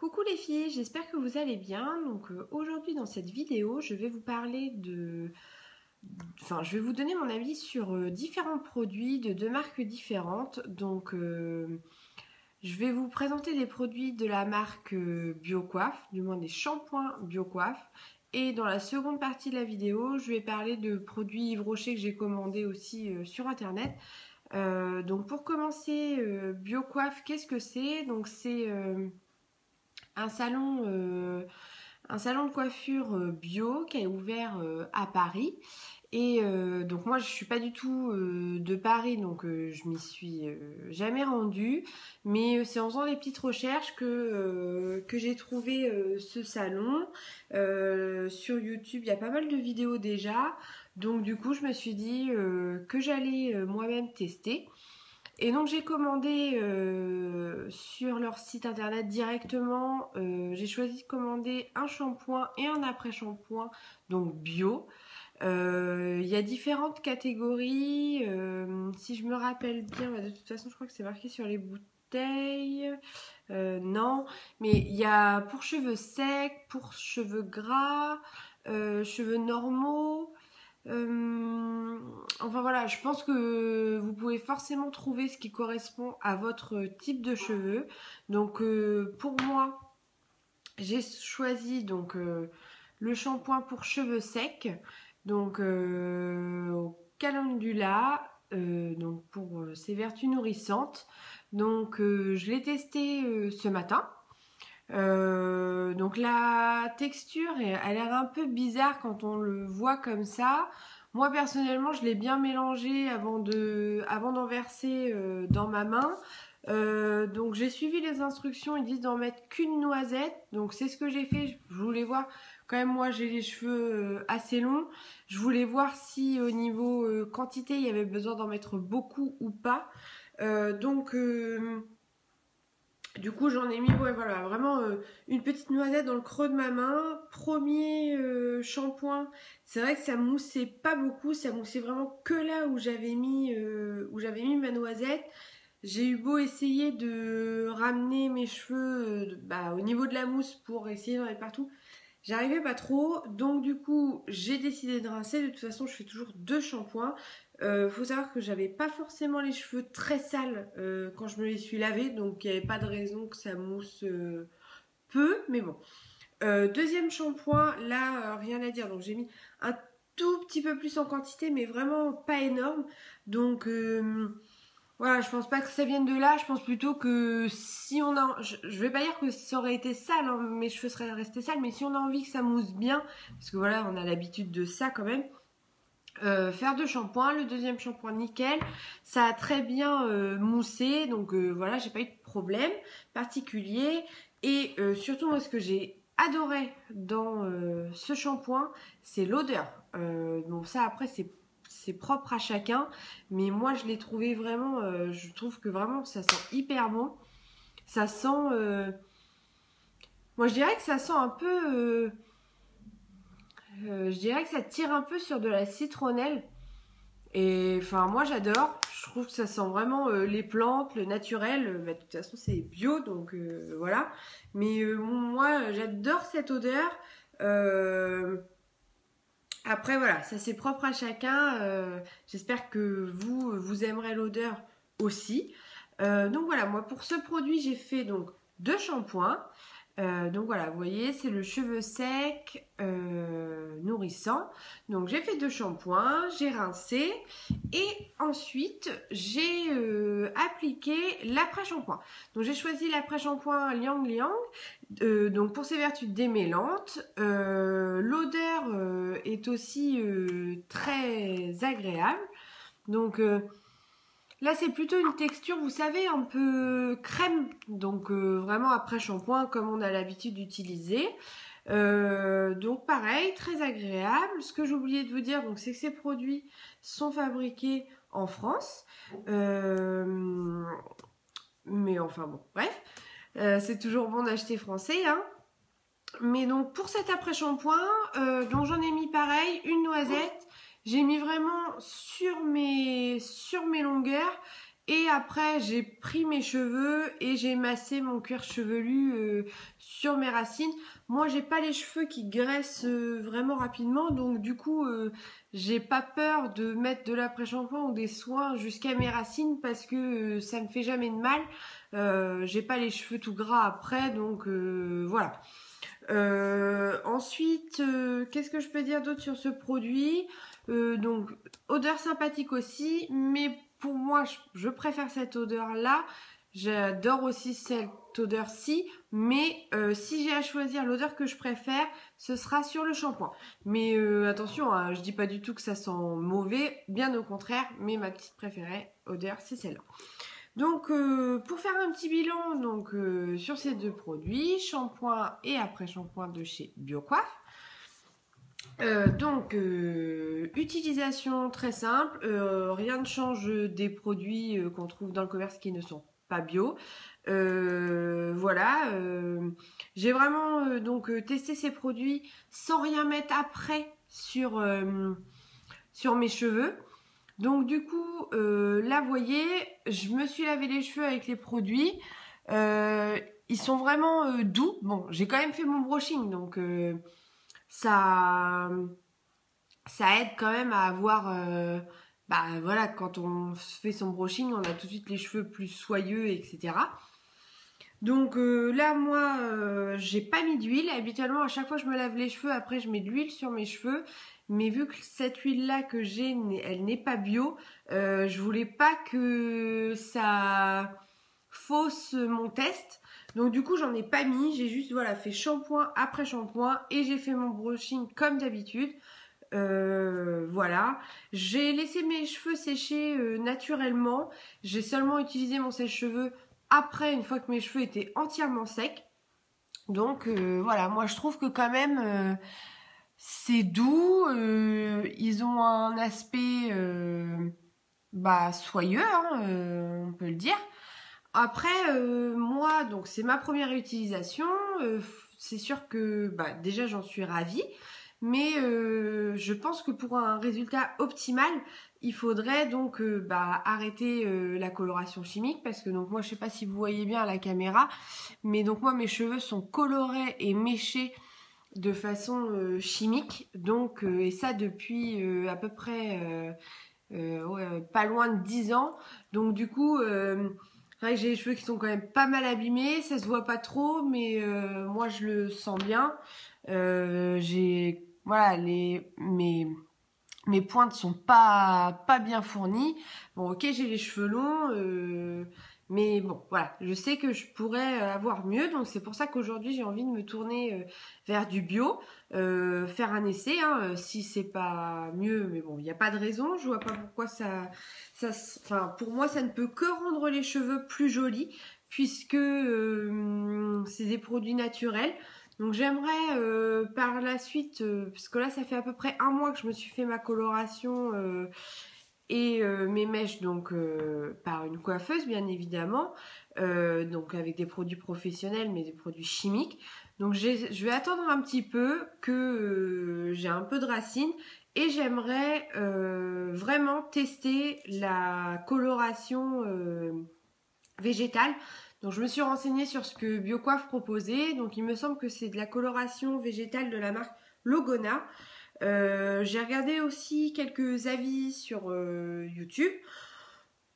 Coucou les filles, j'espère que vous allez bien. Aujourd'hui dans cette vidéo, je vais vous parler je vais vous donner mon avis sur différents produits de deux marques différentes. Je vais vous présenter des produits de la marque Biocoiffe, du moins des shampoings Biocoiffe. Et dans la seconde partie de la vidéo, je vais parler de produits Yves Rocher que j'ai commandés aussi sur internet. Donc pour commencer, Biocoiffe, qu'est-ce que c'est? Donc c'est un salon de coiffure bio qui est ouvert à Paris. Et donc moi je suis pas du tout de Paris, donc je m'y suis jamais rendue, mais c'est en faisant des petites recherches que j'ai trouvé ce salon. Sur YouTube il y a pas mal de vidéos déjà, donc du coup je me suis dit que j'allais moi-même tester. Et donc j'ai commandé sur leur site internet directement. J'ai choisi de commander un shampoing et un après-shampoing, donc bio. Il y a différentes catégories. Si je me rappelle bien, de toute façon je crois que c'est marqué sur les bouteilles. Non, mais il y a pour cheveux secs, pour cheveux gras, cheveux normaux. Enfin voilà, je pense que vous pouvez forcément trouver ce qui correspond à votre type de cheveux. Donc pour moi, j'ai choisi le shampoing pour cheveux secs, au calendula, donc pour ses vertus nourrissantes. Je l'ai testé ce matin. Donc la texture a l'air un peu bizarre quand on le voit comme ça. Moi personnellement je l'ai bien mélangé avant d'en verser dans ma main. Donc j'ai suivi les instructions, ils disent d'en mettre qu'une noisette. Donc c'est ce que j'ai fait, je voulais voir, quand même moi j'ai les cheveux assez longs. Je voulais voir si au niveau quantité il y avait besoin d'en mettre beaucoup ou pas. Du coup, j'en ai mis vraiment une petite noisette dans le creux de ma main. Premier shampoing, c'est vrai que ça moussait pas beaucoup, ça moussait vraiment que là où j'avais mis ma noisette. J'ai eu beau essayer de ramener mes cheveux au niveau de la mousse pour essayer d'en mettre partout. J'arrivais pas trop, donc du coup j'ai décidé de rincer. De toute façon je fais toujours deux shampoings. Faut savoir que j'avais pas forcément les cheveux très sales quand je me les suis lavés, donc il n'y avait pas de raison que ça mousse peu, mais bon. Deuxième shampoing, là rien à dire, donc j'ai mis un tout petit peu plus en quantité, mais vraiment pas énorme. Voilà, je pense pas que ça vienne de là, je pense plutôt que si on a... Je vais pas dire que ça aurait été sale, hein, mes cheveux seraient restés sales, mais si on a envie que ça mousse bien, parce que voilà, on a l'habitude de ça quand même, faire deux shampoings. Le deuxième shampoing nickel, ça a très bien moussé, voilà, j'ai pas eu de problème particulier. Et surtout moi ce que j'ai adoré dans ce shampoing, c'est l'odeur. Donc ça après c'est propre à chacun, mais moi je l'ai trouvé vraiment, je trouve que vraiment ça sent hyper bon. Ça sent, moi je dirais que ça sent un peu, je dirais que ça tire un peu sur de la citronnelle. Et enfin moi j'adore, je trouve que ça sent vraiment les plantes, le naturel. De toute façon c'est bio, donc voilà. Mais moi j'adore cette odeur. Après voilà, ça c'est propre à chacun. J'espère que vous aimerez l'odeur aussi. Donc voilà, moi pour ce produit j'ai fait donc deux shampoings. Donc voilà, vous voyez, c'est le cheveu sec nourrissant. Donc j'ai fait deux shampoings, j'ai rincé et ensuite j'ai appliqué l'après-shampoing. Donc j'ai choisi l'après-shampoing Liang Liang, donc pour ses vertus démêlantes. L'odeur est aussi très agréable. Là, c'est plutôt une texture, vous savez, un peu crème. Vraiment après shampoing, comme on a l'habitude d'utiliser. Donc, pareil, très agréable. Ce que j'ai oublié de vous dire, c'est que ces produits sont fabriqués en France. Mais enfin, bon, bref. C'est toujours bon d'acheter français, hein. Mais donc, pour cet après-shampoing, j'en ai mis pareil, une noisette. J'ai mis vraiment sur mes longueurs Et après, j'ai pris mes cheveux et j'ai massé mon cuir chevelu sur mes racines. Moi, j'ai pas les cheveux qui graissent vraiment rapidement, donc du coup, j'ai pas peur de mettre de l'après-shampoing ou des soins jusqu'à mes racines parce que ça me fait jamais de mal. J'ai pas les cheveux tout gras après, donc voilà. Ensuite, qu'est-ce que je peux dire d'autre sur ce produit? Donc, odeur sympathique aussi, mais pour moi, je préfère cette odeur-là. J'adore aussi cette odeur-ci, mais si j'ai à choisir l'odeur que je préfère, ce sera sur le shampoing. Mais attention, hein, je dis pas du tout que ça sent mauvais, bien au contraire, mais ma petite préférée odeur, c'est celle-là. Donc pour faire un petit bilan donc, sur ces deux produits, shampoing et après-shampoing de chez Biocoiffe. Utilisation très simple, rien ne change des produits qu'on trouve dans le commerce qui ne sont pas bio. Voilà, j'ai vraiment testé ces produits sans rien mettre après sur mes cheveux. Donc du coup, là vous voyez, je me suis lavé les cheveux avec les produits. Ils sont vraiment doux. Bon, j'ai quand même fait mon brushing, donc ça aide quand même à avoir... voilà, quand on fait son brushing, on a tout de suite les cheveux plus soyeux, etc. Donc là, moi, j'ai pas mis d'huile. Habituellement, à chaque fois que je me lave les cheveux, après je mets de l'huile sur mes cheveux. Mais vu que cette huile-là que j'ai, elle n'est pas bio, je voulais pas que ça fausse mon test. Donc du coup, j'en ai pas mis. J'ai juste voilà, fait shampoing après shampoing et j'ai fait mon brushing comme d'habitude. Voilà, j'ai laissé mes cheveux sécher naturellement. J'ai seulement utilisé mon sèche-cheveux après, une fois que mes cheveux étaient entièrement secs. Donc voilà, moi je trouve que quand même c'est doux. Ils ont un aspect soyeux, hein, on peut le dire. Après, moi, donc c'est ma première utilisation. C'est sûr que déjà j'en suis ravie. Mais je pense que pour un résultat optimal, il faudrait donc arrêter la coloration chimique parce que donc moi je sais pas si vous voyez bien à la caméra, mais donc moi mes cheveux sont colorés et méchés de façon chimique, donc et ça depuis à peu près pas loin de 10 ans. Donc du coup c'est vrai que j'ai les cheveux qui sont quand même pas mal abîmés, ça se voit pas trop, mais moi je le sens bien. J'ai voilà, mes pointes sont pas bien fournies. Bon, ok, j'ai les cheveux longs, mais bon, voilà, je sais que je pourrais avoir mieux, donc c'est pour ça qu'aujourd'hui j'ai envie de me tourner vers du bio, faire un essai, hein, si c'est pas mieux, mais bon, il n'y a pas de raison, je vois pas pourquoi enfin, pour moi, ça ne peut que rendre les cheveux plus jolis, puisque c'est des produits naturels. Donc j'aimerais par la suite, parce que là ça fait à peu près un mois que je me suis fait ma coloration et mes mèches donc par une coiffeuse bien évidemment, donc avec des produits professionnels mais des produits chimiques. Donc je vais attendre un petit peu que j'ai un peu de racines et j'aimerais vraiment tester la coloration végétale. Donc je me suis renseignée sur ce que Biocoiffe proposait. Donc il me semble que c'est de la coloration végétale de la marque Logona. J'ai regardé aussi quelques avis sur YouTube.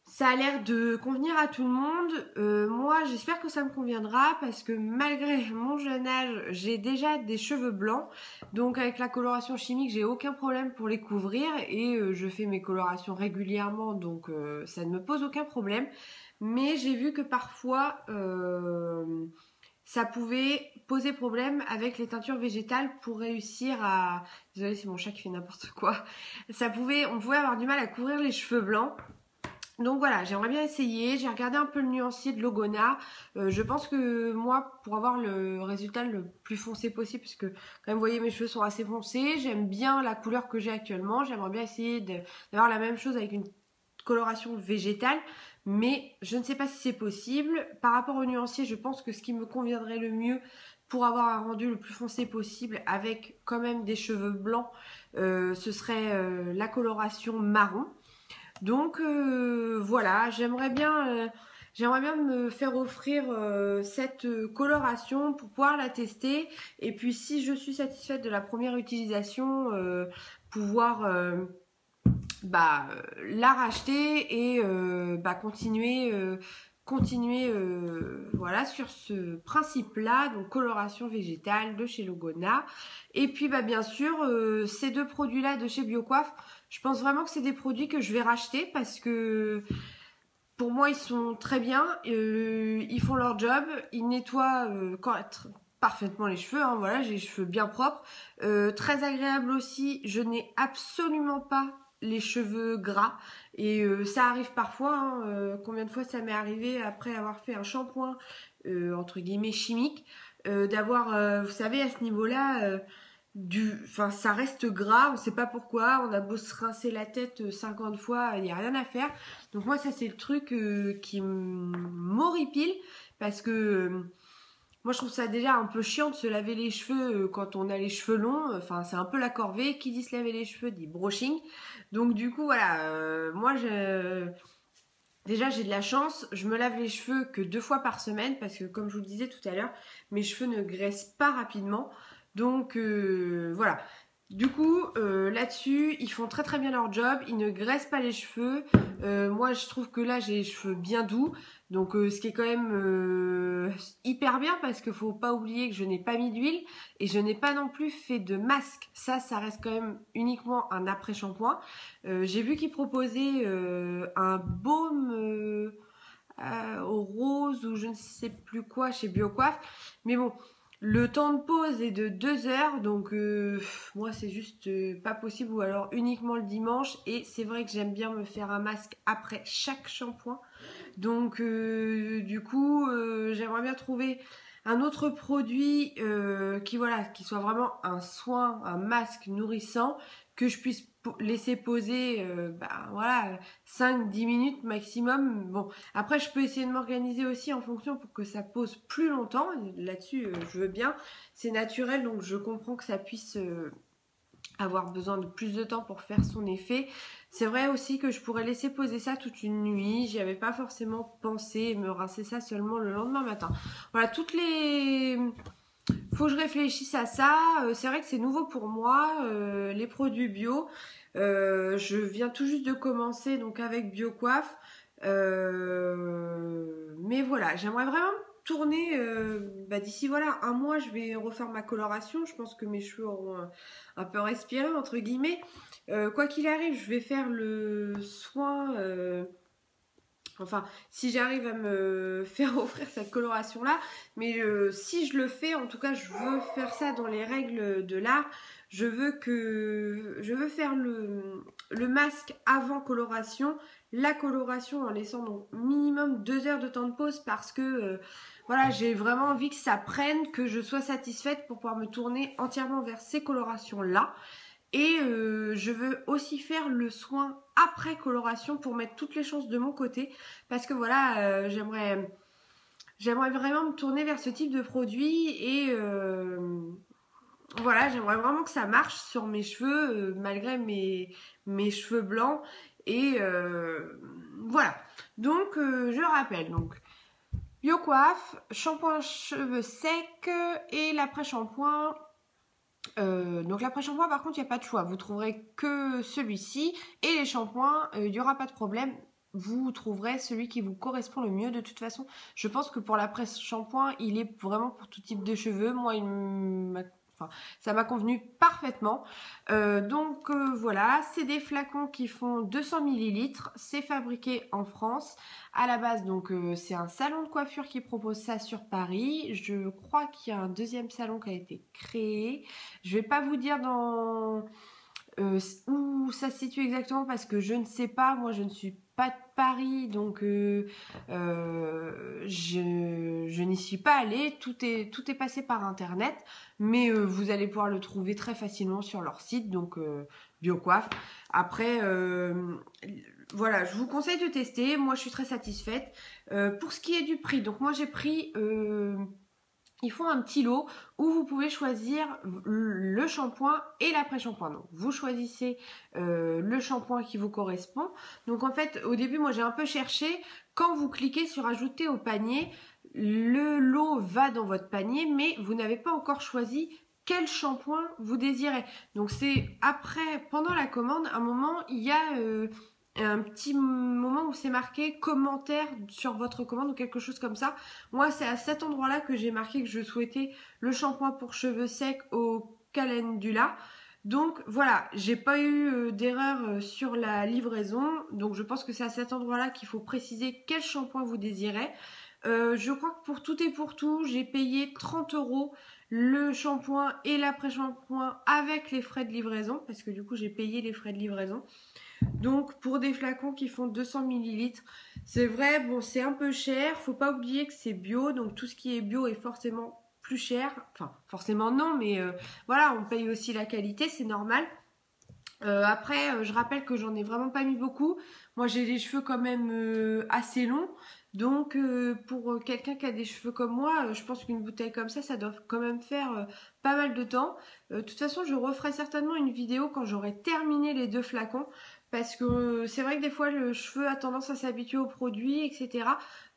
Ça a l'air de convenir à tout le monde. Moi, j'espère que ça me conviendra parce que malgré mon jeune âge, j'ai déjà des cheveux blancs. Donc avec la coloration chimique, j'ai aucun problème pour les couvrir et je fais mes colorations régulièrement, donc ça ne me pose aucun problème. Mais j'ai vu que parfois ça pouvait poser problème avec les teintures végétales pour réussir à... Désolée, c'est mon chat qui fait n'importe quoi. On pouvait avoir du mal à couvrir les cheveux blancs. Donc voilà, j'aimerais bien essayer. J'ai regardé un peu le nuancier de Logona. Je pense que moi, pour avoir le résultat le plus foncé possible, parce que quand même, vous voyez, mes cheveux sont assez foncés. J'aime bien la couleur que j'ai actuellement. J'aimerais bien essayer d'avoir la même chose avec une coloration végétale. Mais je ne sais pas si c'est possible. Par rapport au nuancier, je pense que ce qui me conviendrait le mieux pour avoir un rendu le plus foncé possible avec quand même des cheveux blancs, ce serait la coloration marron. Donc voilà, j'aimerais bien me faire offrir cette coloration pour pouvoir la tester. Et puis si je suis satisfaite de la première utilisation, pouvoir la racheter et continuer voilà, sur ce principe-là, donc coloration végétale de chez Logona. Et puis bien sûr, ces deux produits-là de chez Biocoiffe, je pense vraiment que c'est des produits que je vais racheter parce que pour moi, ils sont très bien, ils font leur job, ils nettoient parfaitement les cheveux, hein, voilà, j'ai les cheveux bien propres, très agréable aussi, je n'ai absolument pas les cheveux gras et ça arrive parfois, hein, combien de fois ça m'est arrivé après avoir fait un shampoing entre guillemets chimique, d'avoir, vous savez, à ce niveau-là, ça reste gras, on ne sait pas pourquoi, on a beau se rincer la tête 50 fois, il n'y a rien à faire. Donc moi ça c'est le truc qui m'horripile parce que moi je trouve ça déjà un peu chiant de se laver les cheveux quand on a les cheveux longs, enfin c'est un peu la corvée, qui dit se laver les cheveux dit brushing. Donc du coup voilà, déjà j'ai de la chance, je me lave les cheveux que 2 fois par semaine parce que comme je vous le disais tout à l'heure, mes cheveux ne graissent pas rapidement. Donc voilà. Du coup, là-dessus, ils font très très bien leur job, ils ne graissent pas les cheveux. Moi, je trouve que là, j'ai les cheveux bien doux, donc ce qui est quand même hyper bien parce qu'il faut pas oublier que je n'ai pas mis d'huile et je n'ai pas non plus fait de masque. Ça reste quand même uniquement un après-shampoing. J'ai vu qu'ils proposaient un baume au rose ou je ne sais plus quoi chez Biocoiffe, mais bon. Le temps de pause est de 2 heures, donc moi c'est juste pas possible, ou alors uniquement le dimanche. Et c'est vrai que j'aime bien me faire un masque après chaque shampoing. Donc du coup, j'aimerais bien trouver un autre produit qui soit vraiment un soin, un masque nourrissant que je puisse laisser poser voilà 5-10 minutes maximum. Bon, après je peux essayer de m'organiser aussi en fonction pour que ça pose plus longtemps. Là-dessus, je veux bien. C'est naturel, donc je comprends que ça puisse avoir besoin de plus de temps pour faire son effet. C'est vrai aussi que je pourrais laisser poser ça toute une nuit. J'y avais pas forcément pensé et me rincer ça seulement le lendemain matin. Voilà, faut que je réfléchisse à ça. C'est vrai que c'est nouveau pour moi, les produits bio. Je viens tout juste de commencer donc avec Biocoiffe. Mais voilà, j'aimerais vraiment tourner d'ici voilà un mois. Je vais refaire ma coloration. Je pense que mes cheveux auront un peu respiré entre guillemets. Quoi qu'il arrive, je vais faire le soin. Enfin, si j'arrive à me faire offrir cette coloration-là, mais si je le fais, en tout cas, je veux faire ça dans les règles de l'art. Je veux faire le masque avant coloration, la coloration en laissant donc minimum 2 heures de temps de pause parce que voilà, j'ai vraiment envie que ça prenne, que je sois satisfaite pour pouvoir me tourner entièrement vers ces colorations-là. Et je veux aussi faire le soin après coloration pour mettre toutes les chances de mon côté. Parce que voilà, j'aimerais vraiment me tourner vers ce type de produit. Et voilà, j'aimerais vraiment que ça marche sur mes cheveux, malgré mes cheveux blancs. Et voilà. Donc je rappelle, donc Biocoiffe, shampoing cheveux secs et l'après-shampoing. Donc l'après-shampoing par contre il n'y a pas de choix, vous trouverez que celui-ci et les shampoings, il n'y aura pas de problème, vous trouverez celui qui vous correspond le mieux de toute façon. Je pense que pour l'après-shampoing il est vraiment pour tout type de cheveux, moi ça m'a convenu parfaitement. Donc voilà, c'est des flacons qui font 200 ml, c'est fabriqué en France. À la base, donc c'est un salon de coiffure qui propose ça sur Paris. Je crois qu'il y a un deuxième salon qui a été créé. Je vais pas vous dire où ça se situe exactement parce que je ne sais pas. Moi, je ne suis pas de Paris, donc je n'y suis pas allée. Tout est passé par internet, mais vous allez pouvoir le trouver très facilement sur leur site, donc Biocoiffe. Après, voilà, je vous conseille de tester. Moi, je suis très satisfaite. Pour ce qui est du prix, donc moi j'ai pris ils font un petit lot où vous pouvez choisir le shampoing et l'après-shampoing. Donc vous choisissez le shampoing qui vous correspond. Donc en fait, au début, moi j'ai un peu cherché. Quand vous cliquez sur ajouter au panier, le lot va dans votre panier, mais vous n'avez pas encore choisi quel shampoing vous désirez. Donc c'est après, pendant la commande, un moment, il y a un petit moment où c'est marqué commentaire sur votre commande ou quelque chose comme ça. Moi, c'est à cet endroit-là que j'ai marqué que je souhaitais le shampoing pour cheveux secs au calendula. Donc voilà, j'ai pas eu d'erreur sur la livraison. Donc je pense que c'est à cet endroit-là qu'il faut préciser quel shampoing vous désirez. Je crois que pour tout et pour tout, j'ai payé 30 € le shampoing et l'après-shampoing avec les frais de livraison. Parce que du coup, j'ai payé les frais de livraison. Donc pour des flacons qui font 200 ml, c'est vrai, bon c'est un peu cher, faut pas oublier que c'est bio, donc tout ce qui est bio est forcément plus cher, enfin forcément non, mais voilà, on paye aussi la qualité, c'est normal. Après, je rappelle que j'en ai vraiment pas mis beaucoup, moi j'ai les cheveux quand même assez longs, donc pour quelqu'un qui a des cheveux comme moi, je pense qu'une bouteille comme ça doit quand même faire pas mal de temps. De toute façon, je referai certainement une vidéo quand j'aurai terminé les 2 flacons. Parce que c'est vrai que des fois le cheveu a tendance à s'habituer aux produits, etc.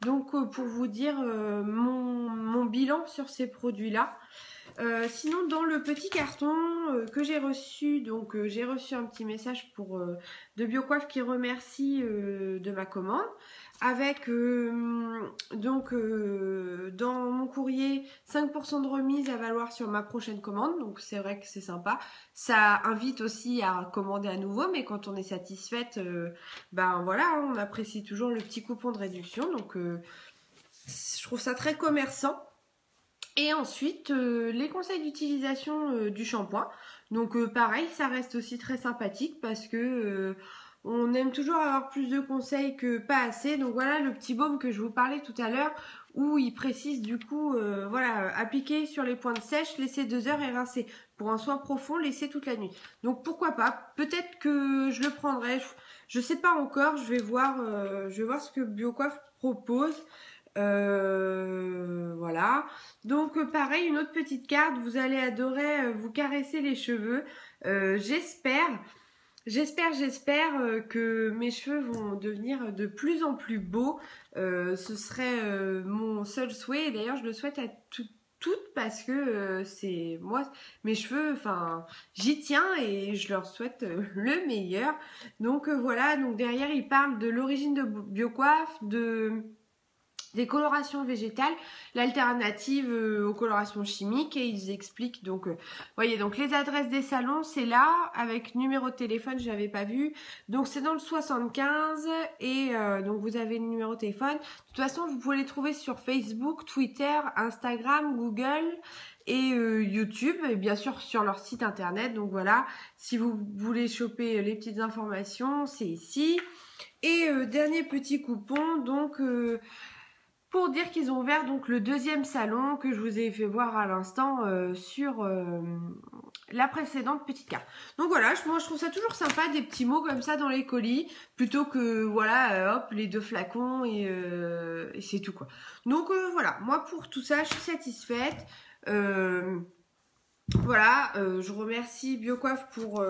Donc pour vous dire mon bilan sur ces produits-là. Sinon dans le petit carton que j'ai reçu, donc j'ai reçu un petit message de Biocoiffe qui remercie de ma commande. Avec donc dans mon courrier 5% de remise à valoir sur ma prochaine commande, donc c'est vrai que c'est sympa. Ça invite aussi à commander à nouveau, mais quand on est satisfaite, ben voilà, on apprécie toujours le petit coupon de réduction, donc je trouve ça très commerçant. Et ensuite, les conseils d'utilisation du shampoing. Donc pareil, ça reste aussi très sympathique parce que on aime toujours avoir plus de conseils que pas assez. Donc voilà le petit baume que je vous parlais tout à l'heure où il précise du coup, voilà, appliquer sur les pointes sèches, laisser 2 heures et rincer. Pour un soin profond, laisser toute la nuit. Donc pourquoi pas, peut-être que je le prendrai. Je sais pas encore, je vais voir ce que Biocoiffe propose. Voilà, donc pareil, une autre petite carte, vous allez adorer vous caresser les cheveux. J'espère que mes cheveux vont devenir de plus en plus beaux. Ce serait mon seul souhait, et d'ailleurs je le souhaite à toutes parce que c'est moi, mes cheveux, enfin j'y tiens et je leur souhaite le meilleur. Donc voilà, donc derrière il parle de l'origine de Biocoiffe, des colorations végétales, l'alternative aux colorations chimiques, et ils expliquent donc, voyez, donc les adresses des salons, c'est là, avec numéro de téléphone, je l'avais pas vu, donc c'est dans le 75, et donc vous avez le numéro de téléphone. De toute façon, vous pouvez les trouver sur Facebook, Twitter, Instagram, Google et YouTube, et bien sûr sur leur site internet. Donc voilà, si vous voulez choper les petites informations, c'est ici. Et dernier petit coupon, donc pour dire qu'ils ont ouvert donc le 2e salon que je vous ai fait voir à l'instant sur la précédente petite carte. Donc voilà, moi je trouve ça toujours sympa des petits mots comme ça dans les colis plutôt que voilà hop les 2 flacons et c'est tout quoi. Donc voilà, moi pour tout ça je suis satisfaite. Voilà, je remercie Biocoiffe pour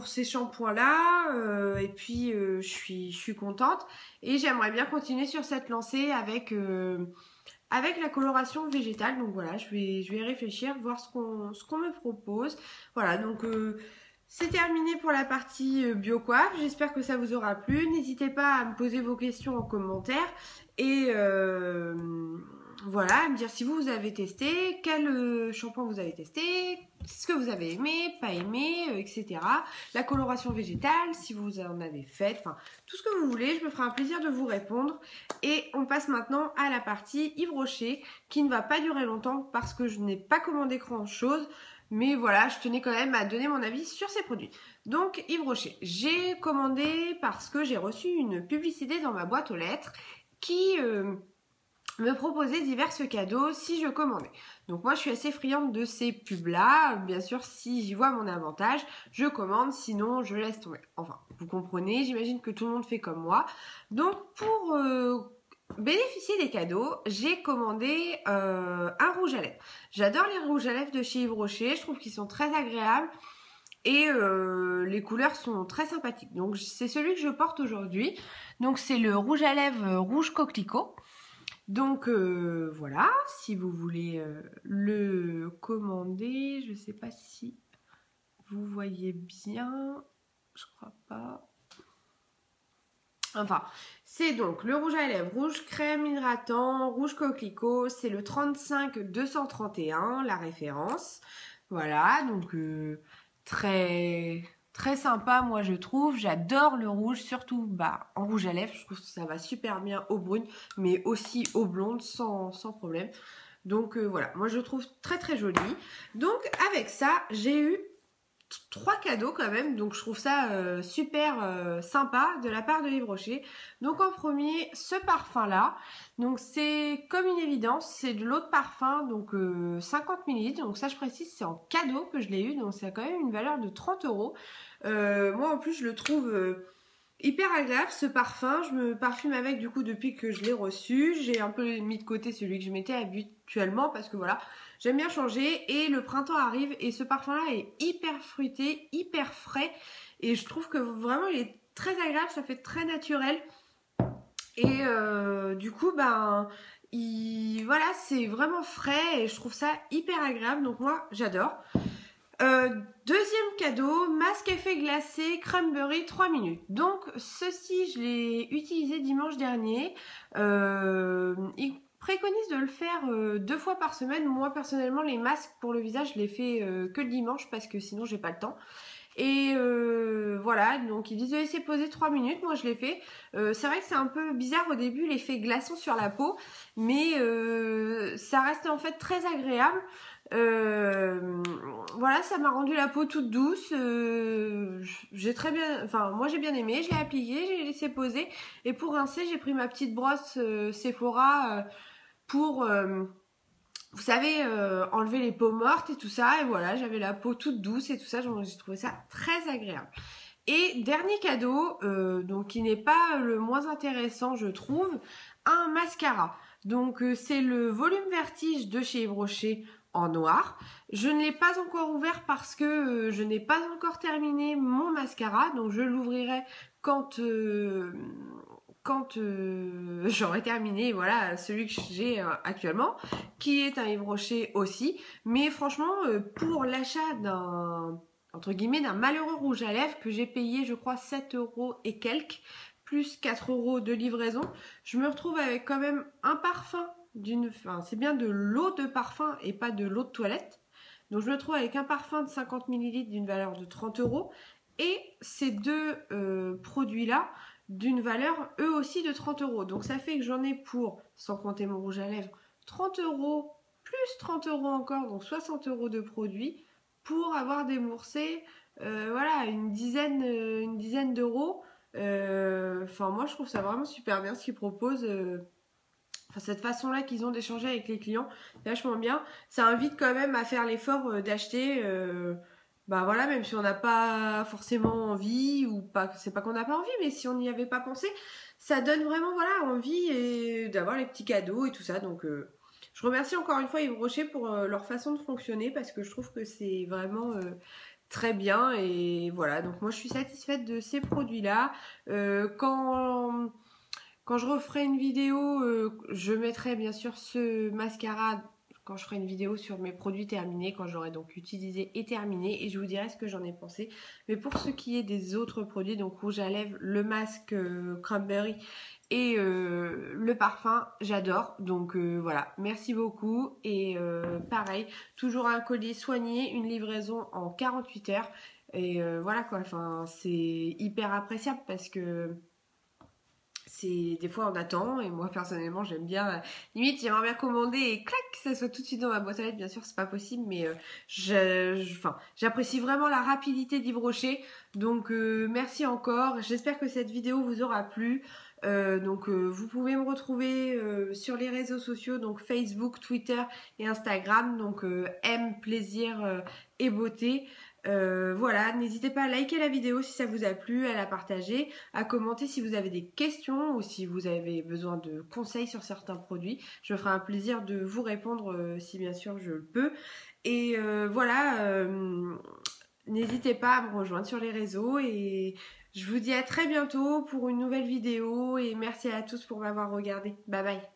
ces shampoings là et puis je suis contente et j'aimerais bien continuer sur cette lancée avec la coloration végétale. Donc voilà, je vais réfléchir, voir ce qu'on me propose. Voilà, donc c'est terminé pour la partie Biocoiffe. J'espère que ça vous aura plu. N'hésitez pas à me poser vos questions en commentaire et voilà, à me dire si vous avez testé, quel shampoing vous avez testé, ce que vous avez aimé, pas aimé, etc. La coloration végétale, si vous en avez fait, enfin tout ce que vous voulez, je me ferai un plaisir de vous répondre. Et on passe maintenant à la partie Yves Rocher, qui ne va pas durer longtemps parce que je n'ai pas commandé grand chose. Mais voilà, je tenais quand même à donner mon avis sur ces produits. Donc Yves Rocher, j'ai commandé parce que j'ai reçu une publicité dans ma boîte aux lettres qui me proposait divers cadeaux si je commandais. Donc moi je suis assez friande de ces pubs là, bien sûr si j'y vois mon avantage, je commande, sinon je laisse tomber. Enfin, vous comprenez, j'imagine que tout le monde fait comme moi. Donc pour bénéficier des cadeaux, j'ai commandé un rouge à lèvres. J'adore les rouges à lèvres de chez Yves Rocher, je trouve qu'ils sont très agréables et les couleurs sont très sympathiques. Donc c'est celui que je porte aujourd'hui. Donc c'est le rouge à lèvres rouge coquelicot. Donc voilà, si vous voulez le commander, je ne sais pas si vous voyez bien, je crois pas. Enfin, c'est donc le rouge à lèvres, rouge crème hydratant, rouge coquelicot, c'est le 35-231, la référence. Voilà, donc très très sympa, moi je trouve. J'adore le rouge, surtout en rouge à lèvres. Je trouve que ça va super bien aux brunes, mais aussi aux blondes sans problème. Donc voilà, moi je trouve très très joli. Donc avec ça, j'ai eu 3 cadeaux quand même, donc je trouve ça super sympa de la part de Yves Rocher. Donc en premier, ce parfum là, donc c'est comme une évidence, c'est de l'eau de parfum, donc 50 ml, donc ça je précise c'est en cadeau que je l'ai eu, donc ça a quand même une valeur de 30 €. Moi en plus je le trouve hyper agréable ce parfum, je me parfume avec du coup depuis que je l'ai reçu. J'ai un peu mis de côté celui que je mettais habituellement parce que voilà, j'aime bien changer et le printemps arrive et ce parfum là est hyper fruité, hyper frais et je trouve que vraiment il est très agréable, ça fait très naturel et du coup voilà, c'est vraiment frais et je trouve ça hyper agréable, donc moi j'adore. Deuxième cadeau, masque effet glacé cranberry 3 minutes. Donc ceci je l'ai utilisé dimanche dernier. Il préconise de le faire 2 fois par semaine. Moi personnellement les masques pour le visage je les fais que le dimanche parce que sinon j'ai pas le temps. Et voilà, donc ils disent de laisser poser 3 minutes, moi je l'ai fait. C'est vrai que c'est un peu bizarre au début l'effet glaçon sur la peau, mais ça reste en fait très agréable. Voilà, ça m'a rendu la peau toute douce. J'ai très bien, enfin moi j'ai bien aimé, je l'ai appliqué, j'ai laissé poser. Et pour rincer, j'ai pris ma petite brosse Sephora pour vous savez, enlever les peaux mortes et tout ça. Et voilà, j'avais la peau toute douce et tout ça. J'ai trouvé ça très agréable. Et dernier cadeau, donc qui n'est pas le moins intéressant, je trouve, un mascara. Donc c'est le Volume Vertige de chez Yves Rocher en noir. Je ne l'ai pas encore ouvert parce que je n'ai pas encore terminé mon mascara. Donc je l'ouvrirai quand j'aurai terminé voilà celui que j'ai actuellement, qui est un Yves Rocher aussi. Mais franchement, pour l'achat d'un entre guillemets d'un malheureux rouge à lèvres que j'ai payé je crois 7 € et quelques, plus 4 € de livraison, je me retrouve avec quand même un parfum enfin c'est bien de l'eau de parfum et pas de l'eau de toilette. Donc je me retrouve avec un parfum de 50 ml d'une valeur de 30 € et ces deux produits là d'une valeur eux aussi de 30 €. Donc ça fait que j'en ai pour, sans compter mon rouge à lèvres, 30 € plus 30 € encore, donc 60 € de produits pour avoir déboursé voilà, une dizaine d'euros. Enfin moi je trouve ça vraiment super bien ce qu'ils proposent. Enfin, cette façon-là qu'ils ont d'échanger avec les clients, c'est vachement bien. Ça invite quand même à faire l'effort d'acheter. Bah voilà, même si on n'a pas forcément envie ou pas, c'est pas qu'on n'a pas envie, mais si on n'y avait pas pensé, ça donne vraiment voilà envie et d'avoir les petits cadeaux et tout ça. Donc je remercie encore une fois Yves Rocher pour leur façon de fonctionner parce que je trouve que c'est vraiment très bien et voilà. Donc moi je suis satisfaite de ces produits-là. Quand je referai une vidéo, je mettrai bien sûr ce mascara quand je ferai une vidéo sur mes produits terminés, quand j'aurai donc utilisé et terminé, et je vous dirai ce que j'en ai pensé. Mais pour ce qui est des autres produits, donc rouge à lèvres, le masque cranberry et le parfum, j'adore. Donc voilà, merci beaucoup. Et pareil, toujours un colis soigné, une livraison en 48 heures. Et voilà quoi, enfin c'est hyper appréciable parce que c'est des fois on attend et moi personnellement j'aime bien limite j'aimerais bien commander et clac ça soit tout de suite dans ma boîte à lettres. Bien sûr c'est pas possible mais j'apprécie vraiment la rapidité d'Yves Rocher. Donc merci encore, j'espère que cette vidéo vous aura plu. Vous pouvez me retrouver sur les réseaux sociaux, donc Facebook, Twitter et Instagram, donc M, plaisir et beauté. Voilà, n'hésitez pas à liker la vidéo si ça vous a plu, à la partager, à commenter si vous avez des questions ou si vous avez besoin de conseils sur certains produits. Je me ferai un plaisir de vous répondre si bien sûr je le peux. Et voilà, n'hésitez pas à me rejoindre sur les réseaux et je vous dis à très bientôt pour une nouvelle vidéo et merci à tous pour m'avoir regardé. Bye bye.